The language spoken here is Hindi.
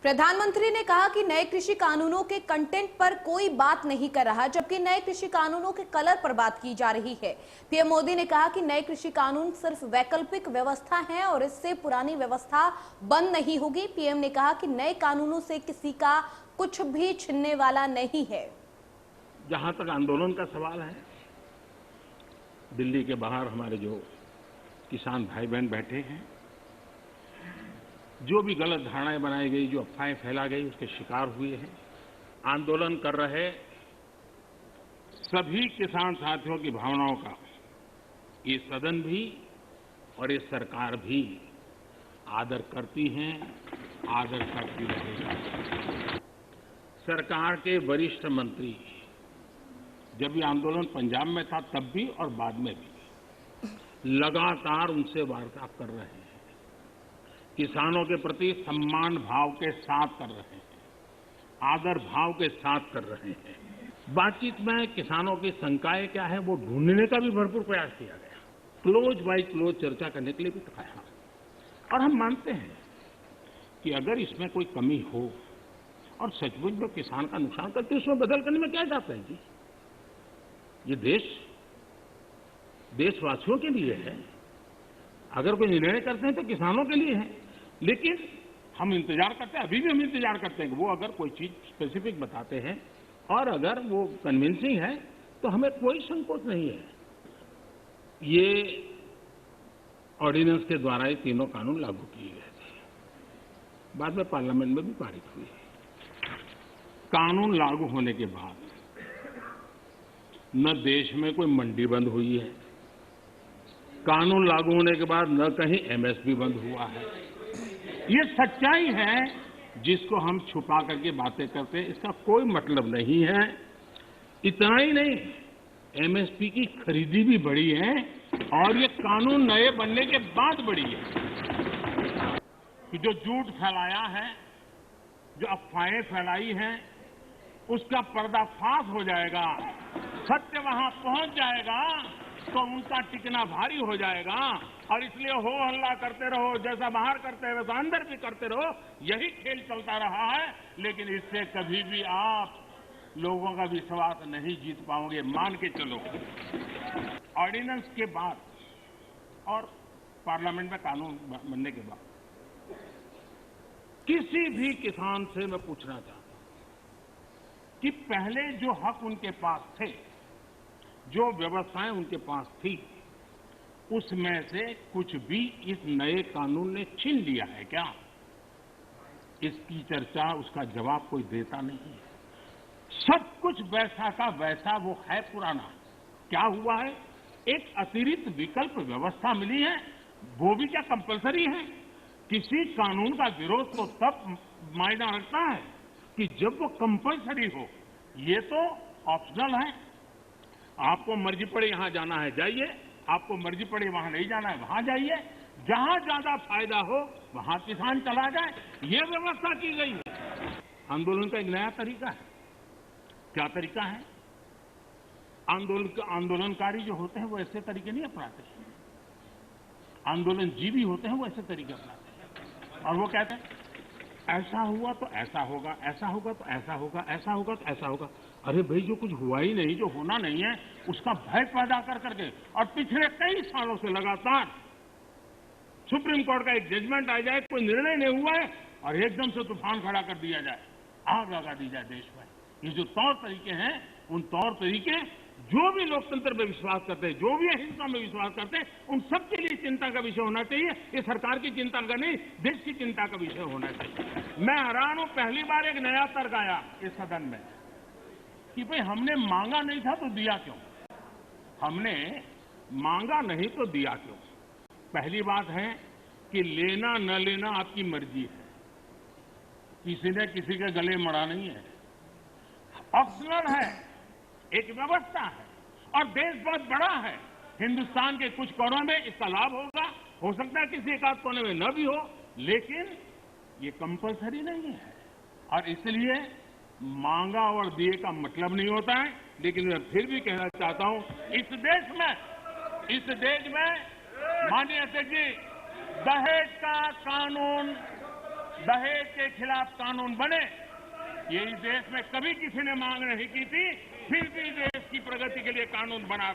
प्रधानमंत्री ने कहा कि नए कृषि कानूनों के कंटेंट पर कोई बात नहीं कर रहा, जबकि नए कृषि कानूनों के कलर पर बात की जा रही है। पीएम मोदी ने कहा कि नए कृषि कानून सिर्फ वैकल्पिक व्यवस्था है और इससे पुरानी व्यवस्था बंद नहीं होगी। पीएम ने कहा कि नए कानूनों से किसी का कुछ भी छिनने वाला नहीं है। जहां तक आंदोलन का सवाल है, दिल्ली के बाहर हमारे जो किसान भाई बहन बैठे हैं, जो भी गलत धारणाएं बनाई गई, जो अफवाहें फैला गई, उसके शिकार हुए हैं। आंदोलन कर रहे सभी किसान साथियों की भावनाओं का ये सदन भी और ये सरकार भी आदर करती हैं, आदर करती रहेगी। सरकार के वरिष्ठ मंत्री जब ये आंदोलन पंजाब में था तब भी और बाद में भी लगातार उनसे वार्ता कर रहे हैं, किसानों के प्रति सम्मान भाव के साथ कर रहे हैं, आदर भाव के साथ कर रहे हैं। बातचीत में किसानों की शंकाएं क्या है वो ढूंढने का भी भरपूर प्रयास किया गया, क्लोज बाय क्लोज चर्चा करने के लिए भी कहा। और हम मानते हैं कि अगर इसमें कोई कमी हो और सचमुच में किसान का नुकसान करते, उसमें बदल करने में क्या जाता है जी। ये देशवासियों के लिए है। अगर कोई निर्णय करते हैं तो किसानों के लिए है, लेकिन हम इंतजार करते हैं, अभी भी हम इंतजार करते हैं कि वो अगर कोई चीज स्पेसिफिक बताते हैं और अगर वो कन्विंसिंग है तो हमें कोई संकोच नहीं है। ये ऑर्डिनेंस के द्वारा ये तीनों कानून लागू किए गए थे, बाद में पार्लियामेंट में भी पारित हुए। कानून लागू होने के बाद न देश में कोई मंडी बंद हुई है, कानून लागू होने के बाद न कहीं एमएसपी बंद हुआ है। ये सच्चाई है जिसको हम छुपा करके बातें करते हैं, इसका कोई मतलब नहीं है। इतना ही नहीं, एमएसपी की खरीदी भी बढ़ी है और ये कानून नए बनने के बाद बढ़ी है। कि जो झूठ फैलाया है, जो अफवाहें फैलाई हैं, उसका पर्दाफाश हो जाएगा, सत्य वहां पहुंच जाएगा तो उनका टिकना भारी हो जाएगा। और इसलिए हो हल्ला करते रहो, जैसा बाहर करते हैं वैसा अंदर भी करते रहो, यही खेल चलता रहा है। लेकिन इससे कभी भी आप लोगों का विश्वास नहीं जीत पाओगे, मान के चलो। ऑर्डिनेंस के बाद और पार्लियामेंट में कानून बनने के बाद किसी भी किसान से मैं पूछना चाहता हूं कि पहले जो हक उनके पास थे, जो व्यवस्थाएं उनके पास थी, उसमें से कुछ भी इस नए कानून ने छीन लिया है क्या? इसकी चर्चा, उसका जवाब कोई देता नहीं है। सब कुछ वैसा का वैसा वो है पुराना। क्या हुआ है? एक अतिरिक्त विकल्प व्यवस्था मिली है, वो भी क्या कंपलसरी है? किसी कानून का विरोध तो तब मायना रखता है कि जब वो कंपलसरी हो। ये तो ऑप्शनल है। आपको मर्जी पड़े यहां जाना है जाइए, आपको मर्जी पड़े वहां नहीं जाना है वहां जाइए, जहां ज्यादा फायदा हो वहां किसान चला जाए, ये व्यवस्था की गई है। आंदोलन का एक नया तरीका है। क्या तरीका है? आंदोलनकारी जो होते हैं वो ऐसे तरीके नहीं अपनाते, आंदोलनजीवी होते हैं वो ऐसे तरीके अपनाते हैं। और वो कहते हैं ऐसा हुआ तो ऐसा होगा, ऐसा होगा तो ऐसा होगा, ऐसा होगा तो ऐसा होगा। अरे भाई, जो कुछ हुआ ही नहीं, जो होना नहीं है, उसका भय पैदा कर करके और पिछले कई सालों से लगातार सुप्रीम कोर्ट का एक जजमेंट आ जाए, कोई निर्णय नहीं हुआ है और एकदम से तूफान खड़ा कर दिया जाए, आग लगा दी जाए देश में। ये जो तौर तरीके हैं, उन तौर तरीके जो भी लोकतंत्र में विश्वास करते हैं, जो भी अहिंसा में विश्वास करते हैं, उन सबके लिए चिंता का विषय होना चाहिए। ये सरकार की चिंता का नहीं, देश की चिंता का विषय होना चाहिए। मैं हैरान हूं, पहली बार एक नया तर्क आया इस सदन में कि भाई हमने मांगा नहीं था तो दिया क्यों? हमने मांगा नहीं तो दिया क्यों? पहली बात है कि लेना न लेना आपकी मर्जी है, किसी ने किसी के गले मड़ा नहीं है, ऑप्शनल है, एक व्यवस्था है। और देश बहुत बड़ा है, हिंदुस्तान के कुछ कोनों में इसका लाभ होगा, हो सकता है किसी एक आध कोने में न भी हो, लेकिन ये कंपलसरी नहीं है। और इसलिए मांगा और दिए का मतलब नहीं होता है। लेकिन मैं फिर भी कहना चाहता हूं, इस देश में माननीय अध्यक्ष जी, दहेज का कानून दहेज के खिलाफ कानून बने, ये इस देश में कभी किसी ने मांग नहीं की थी, फिर भी देश की प्रगति के लिए कानून बना।